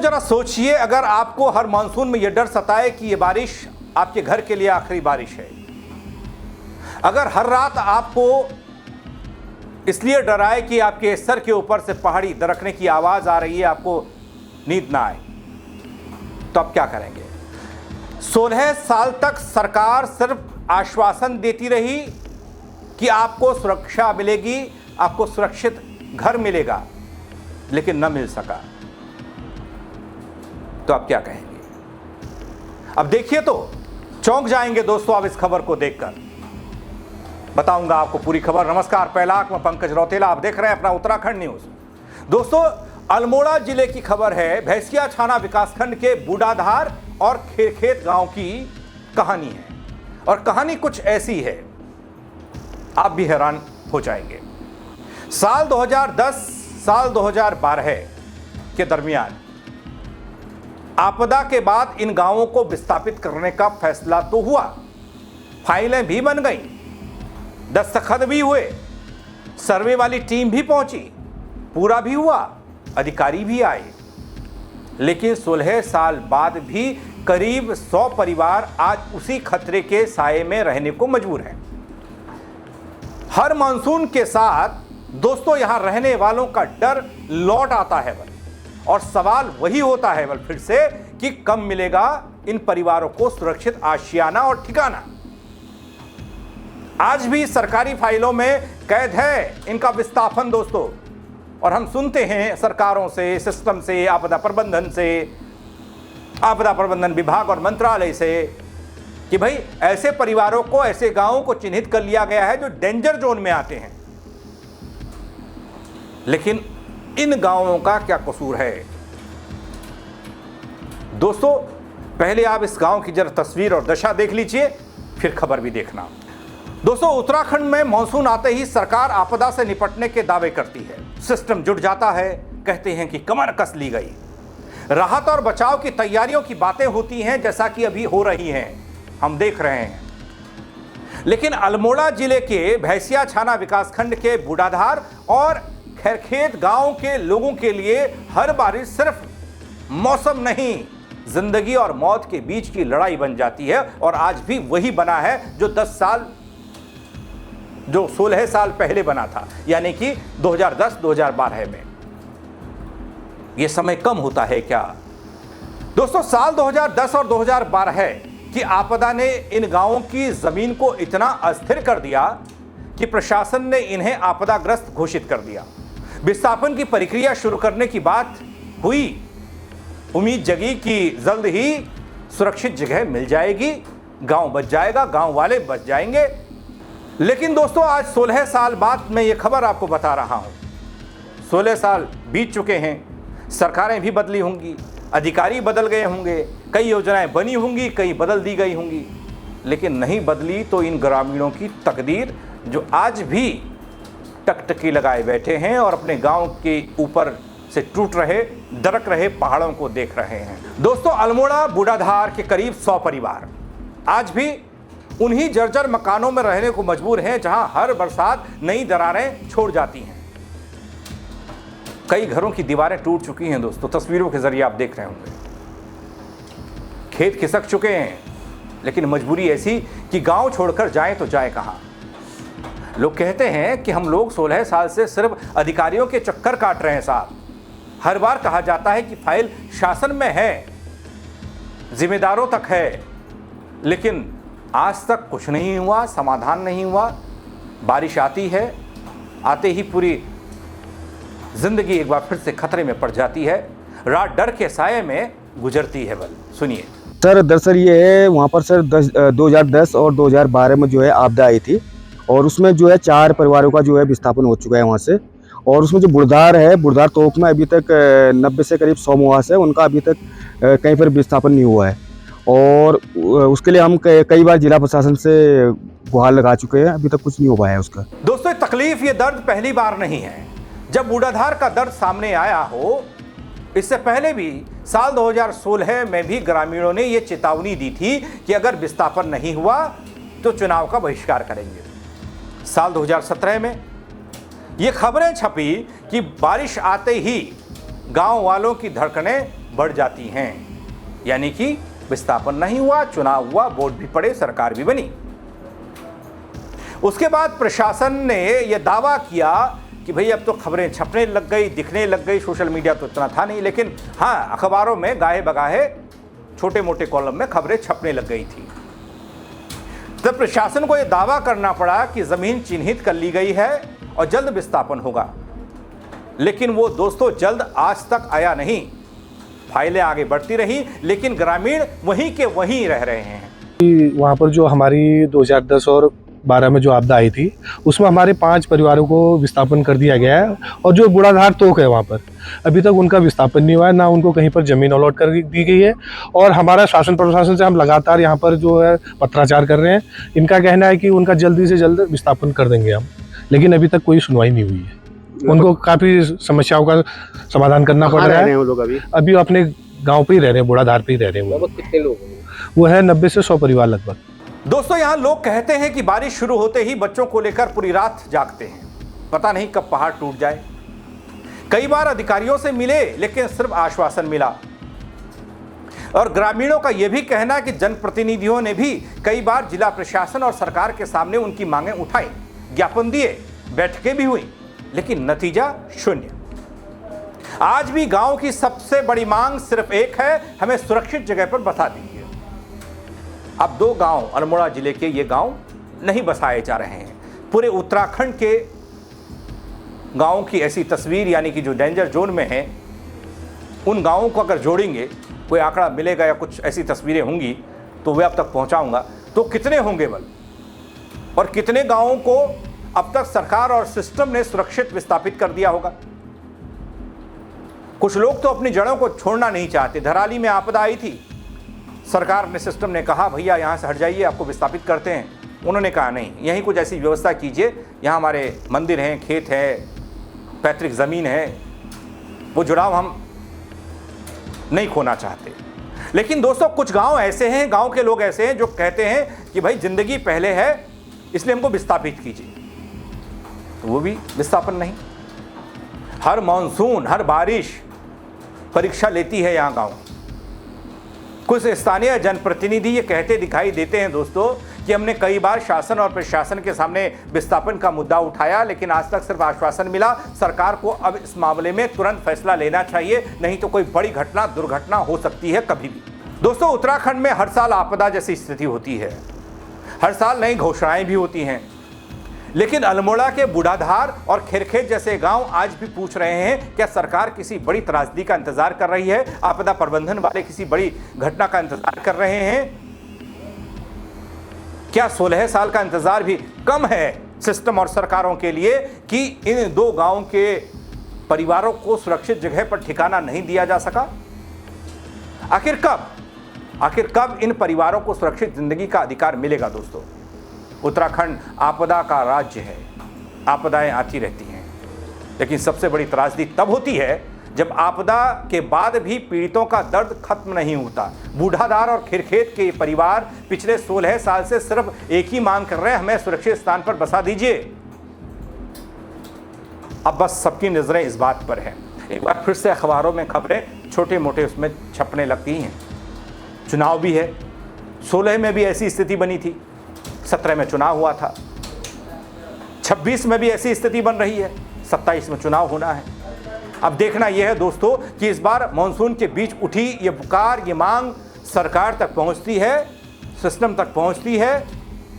जरा सोचिए, अगर आपको हर मानसून में यह डर सताए कि यह बारिश आपके घर के लिए आखिरी बारिश है, अगर हर रात आपको इसलिए डराए कि आपके सर के ऊपर से पहाड़ी दरकने की आवाज आ रही है, आपको नींद ना आए, तो आप क्या करेंगे? 16 साल तक सरकार सिर्फ आश्वासन देती रही कि आपको सुरक्षा मिलेगी, आपको सुरक्षित घर मिलेगा, लेकिन न मिल सका। तो आप क्या कहेंगे? अब देखिए तो चौंक जाएंगे दोस्तों आप इस खबर को देखकर। बताऊंगा आपको पूरी खबर। नमस्कार, पहला आंख में पंकज रौतेला, आप देख रहे हैं अपना उत्तराखंड न्यूज। दोस्तों, अल्मोड़ा जिले की खबर है। भैंसिया छाना विकासखंड के बूढ़ाधार और खेरखेत गांव की कहानी है, और कहानी कुछ ऐसी है, आप भी हैरान हो जाएंगे। साल 2010 साल 2012 के दरमियान आपदा के बाद इन गांवों को विस्थापित करने का फैसला तो हुआ, फाइलें भी बन गई, दस्तखत भी हुए, सर्वे वाली टीम भी पहुंची, पूरा भी हुआ, अधिकारी भी आए, लेकिन 16 साल बाद भी करीब 100 परिवार आज उसी खतरे के साए में रहने को मजबूर हैं। हर मानसून के साथ दोस्तों यहां रहने वालों का डर लौट आता है बल, और सवाल वही होता है बल फिर से कि कब मिलेगा इन परिवारों को सुरक्षित आशियाना और ठिकाना। आज भी सरकारी फाइलों में कैद है इनका विस्थापन दोस्तों, और हम सुनते हैं सरकारों से, सिस्टम से, आपदा प्रबंधन से, आपदा प्रबंधन विभाग और मंत्रालय से कि भाई ऐसे परिवारों को, ऐसे गांवों को चिन्हित कर लिया गया है जो डेंजर जोन में आते हैं। लेकिन इन गांवों का क्या कसूर है? दोस्तों, पहले आप इस गांव की जरा तस्वीर और दशा देख लीजिए, फिर खबर भी देखना। दोस्तों, उत्तराखंड में मानसून आते ही सरकार आपदा से निपटने के दावे करती है, सिस्टम जुट जाता है, कहते हैं कि कमर कस ली गई, राहत और बचाव की तैयारियों की बातें होती हैं, जैसा कि अभी हो रही हैं, हम देख रहे हैं। लेकिन अल्मोड़ा जिले के भैंसिया छाना विकासखंड के बूढ़ाधार और खेरखेत गांव के लोगों के लिए हर बारिश सिर्फ मौसम नहीं, जिंदगी और मौत के बीच की लड़ाई बन जाती है, और आज भी वही बना है जो 16 साल पहले बना था, यानी कि 2010-2012 में। यह समय कम होता है क्या? दोस्तों, साल 2010 और 2012 की आपदा ने इन गांवों की जमीन को इतना अस्थिर कर दिया कि प्रशासन ने इन्हें आपदाग्रस्त घोषित कर दिया। विस्थापन की प्रक्रिया शुरू करने की बात हुई, उम्मीद जगी कि जल्द ही सुरक्षित जगह मिल जाएगी, गांव बच जाएगा, गांव वाले बच जाएंगे। लेकिन दोस्तों, आज 16 साल बाद मैं ये खबर आपको बता रहा हूं। 16 साल बीत चुके हैं, सरकारें भी बदली होंगी, अधिकारी बदल गए होंगे, कई योजनाएं बनी होंगी, कई बदल दी गई होंगी, लेकिन नहीं बदली तो इन ग्रामीणों की तकदीर, जो आज भी टकटकी लगाए बैठे हैं और अपने गांव के ऊपर से टूट रहे, दरक रहे पहाड़ों को देख रहे हैं। दोस्तों, अल्मोड़ा बूढ़ाधार के करीब 100 परिवार आज भी उन्हीं जर्जर मकानों में रहने को मजबूर हैं, जहां हर बरसात नई दरारें छोड़ जाती हैं। कई घरों की दीवारें टूट चुकी हैं दोस्तों, तस्वीरों के जरिए आप देख रहे होंगे। खेत खिसक चुके हैं, लेकिन मजबूरी ऐसी कि गांव छोड़कर जाएं तो जाएं कहां। लोग कहते हैं कि हम लोग 16 साल से सिर्फ अधिकारियों के चक्कर काट रहे हैं साहब। हर बार कहा जाता है कि फाइल शासन में है, जिम्मेदारों तक है, लेकिन आज तक कुछ नहीं हुआ, समाधान नहीं हुआ। बारिश आती है, आते ही पूरी जिंदगी एक बार फिर से खतरे में पड़ जाती है, रात डर के साये में गुजरती है। बल सुनिए सर, दरअसल ये है, वहाँ पर सर 2010 और 2012 में जो है आपदा आई थी, और उसमें जो है 4 परिवारों का जो है विस्थापन हो चुका है वहाँ से। और उसमें जो बुढ़ाधार है, बुढ़ाधार तोक में अभी तक 90 से करीब 100 मुआस है, उनका अभी तक कहीं पर विस्थापन नहीं हुआ है, और उसके लिए हम कई बार जिला प्रशासन से गुहार लगा चुके हैं, अभी तक कुछ नहीं हो पाया है उसका। दोस्तों, तकलीफ, ये दर्द पहली बार नहीं है जब बूढ़ाधार का दर्द सामने आया हो। इससे पहले भी साल 2016 में भी ग्रामीणों ने यह चेतावनी दी थी कि अगर विस्थापन नहीं हुआ तो चुनाव का बहिष्कार करेंगे। साल 2017 में ये खबरें छपी कि बारिश आते ही गांव वालों की धड़कनें बढ़ जाती हैं। यानी कि विस्थापन नहीं हुआ, चुनाव हुआ, वोट भी पड़े, सरकार भी बनी। उसके बाद प्रशासन ने यह दावा किया कि भाई अब तो खबरें छपने लग गई, दिखने लग गई। सोशल मीडिया तो इतना था नहीं, लेकिन हाँ, अखबारों में गाहे बगाहे छोटे मोटे कॉलम में खबरें छपने लग गई थी। तब प्रशासन को यह दावा करना पड़ा कि जमीन चिन्हित कर ली गई है और जल्द विस्थापन होगा। लेकिन वो दोस्तों जल्द आज तक आया नहीं। फाइलें आगे बढ़ती रही, लेकिन ग्रामीण वहीं के वहीं रह रहे हैं। वहाँ पर जो हमारी 2010 और 12 में जो आपदा आई थी, उसमें हमारे 5 परिवारों को विस्थापन कर दिया गया है। और जो बूढ़ाधार तोक है वहाँ पर अभी तक उनका विस्थापन नहीं हुआ है, ना उनको कहीं पर ज़मीन अलॉट कर दी गई है। और हमारा शासन प्रशासन से हम लगातार यहाँ पर जो है पत्राचार कर रहे हैं। इनका कहना है कि उनका जल्दी से जल्द विस्थापन कर देंगे हम, लेकिन अभी तक कोई सुनवाई नहीं हुई है। उनको काफ़ी समस्याओं का समाधान करना पड़ रहा है। वो लोग अभी अपने गाँव पे ही रह रहे हैं, बूढ़ाधार पे ही रह रहे हैं। लगभग कितने लोग? वो है 90 से 100 परिवार लगभग। दोस्तों यहाँ लोग कहते हैं कि बारिश शुरू होते ही बच्चों को लेकर पूरी रात जागते हैं, पता नहीं कब पहाड़ टूट जाए। कई बार अधिकारियों से मिले, लेकिन सिर्फ आश्वासन मिला। और ग्रामीणों का यह भी कहना है कि जनप्रतिनिधियों ने भी कई बार जिला प्रशासन और सरकार के सामने उनकी मांगें उठाई, ज्ञापन दिए, बैठकें भी हुई, लेकिन नतीजा शून्य। आज भी गांव की सबसे बड़ी मांग सिर्फ एक है, हमें सुरक्षित जगह पर बसा दीजिए। अब 2 गांव अल्मोड़ा जिले के ये गांव नहीं बसाए जा रहे हैं। पूरे उत्तराखंड के गांवों की ऐसी तस्वीर, यानी कि जो डेंजर जोन में हैं, उन गांवों को अगर जोड़ेंगे, कोई आंकड़ा मिलेगा या कुछ ऐसी तस्वीरें होंगी तो वे अब तक पहुंचाऊंगा, तो कितने होंगे बल, और कितने गांवों को अब तक सरकार और सिस्टम ने सुरक्षित विस्थापित कर दिया होगा। कुछ लोग तो अपनी जड़ों को छोड़ना नहीं चाहते। धराली में आपदा आई थी, सरकार ने, सिस्टम ने कहा भैया यहाँ से हट जाइए, आपको विस्थापित करते हैं। उन्होंने कहा नहीं, यहीं कुछ ऐसी व्यवस्था कीजिए, यहाँ हमारे मंदिर हैं, खेत है, पैतृक ज़मीन है, वो जुड़ाव हम नहीं खोना चाहते। लेकिन दोस्तों कुछ गांव ऐसे हैं, गांव के लोग ऐसे हैं जो कहते हैं कि भाई ज़िंदगी पहले है, इसलिए हमको विस्थापित कीजिए, तो वो भी विस्थापन नहीं। हर मानसून, हर बारिश परीक्षा लेती है यहाँ गाँव। कुछ स्थानीय जनप्रतिनिधि ये कहते दिखाई देते हैं दोस्तों कि हमने कई बार शासन और प्रशासन के सामने विस्थापन का मुद्दा उठाया, लेकिन आज तक सिर्फ आश्वासन मिला। सरकार को अब इस मामले में तुरंत फैसला लेना चाहिए, नहीं तो कोई बड़ी घटना, दुर्घटना हो सकती है कभी भी। दोस्तों उत्तराखंड में हर साल आपदा जैसी स्थिति होती है, हर साल नई घोषणाएं भी होती हैं, लेकिन अल्मोड़ा के बूढ़ाधार और खिरखेत जैसे गांव आज भी पूछ रहे हैं, क्या सरकार किसी बड़ी त्रासदी का इंतजार कर रही है? आपदा प्रबंधन वाले किसी बड़ी घटना का इंतजार कर रहे हैं? क्या 16 साल का इंतजार भी कम है सिस्टम और सरकारों के लिए कि इन 2 गांवों के परिवारों को सुरक्षित जगह पर ठिकाना नहीं दिया जा सका? आखिर कब इन परिवारों को सुरक्षित जिंदगी का अधिकार मिलेगा? दोस्तों उत्तराखंड आपदा का राज्य है, आपदाएं आती रहती हैं, लेकिन सबसे बड़ी त्रासदी तब होती है जब आपदा के बाद भी पीड़ितों का दर्द खत्म नहीं होता। बूढ़ाधार और खिरखेत के परिवार पिछले 16 साल से सिर्फ एक ही मांग कर रहे हैं, हमें सुरक्षित स्थान पर बसा दीजिए। अब बस सबकी नजरें इस बात पर हैं। एक बार फिर से अखबारों में खबरें छोटे मोटे उसमें छपने लगती हैं। चुनाव भी है, 16 में भी ऐसी स्थिति बनी थी, 17 में चुनाव हुआ था, 26 में भी ऐसी स्थिति बन रही है, 27 में चुनाव होना है। अब देखना यह है दोस्तों कि इस बार मानसून के बीच उठी ये पुकार, ये मांग सरकार तक पहुंचती है, सिस्टम तक पहुंचती है,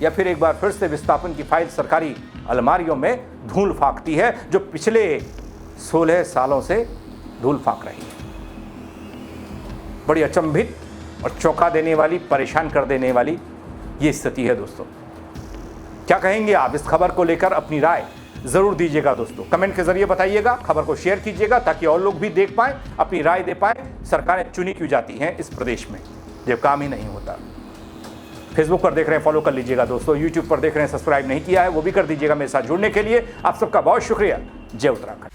या फिर एक बार फिर से विस्थापन की फाइल सरकारी अलमारियों में धूल फाकती है, जो पिछले 16 सालों से धूल फाक रही है। बड़ी अचंभित और चौंका देने वाली, परेशान कर देने वाली ये स्थिति है दोस्तों। क्या कहेंगे आप इस खबर को लेकर? अपनी राय जरूर दीजिएगा दोस्तों, कमेंट के जरिए बताइएगा, खबर को शेयर कीजिएगा ताकि और लोग भी देख पाएं, अपनी राय दे पाएं। सरकारें चुनी क्यों जाती हैं इस प्रदेश में जब काम ही नहीं होता? फेसबुक पर देख रहे हैं, फॉलो कर लीजिएगा दोस्तों। यूट्यूब पर देख रहे हैं, सब्सक्राइब नहीं किया है वो भी कर दीजिएगा। मेरे साथ जुड़ने के लिए आप सबका बहुत शुक्रिया। जय उत्तराखंड।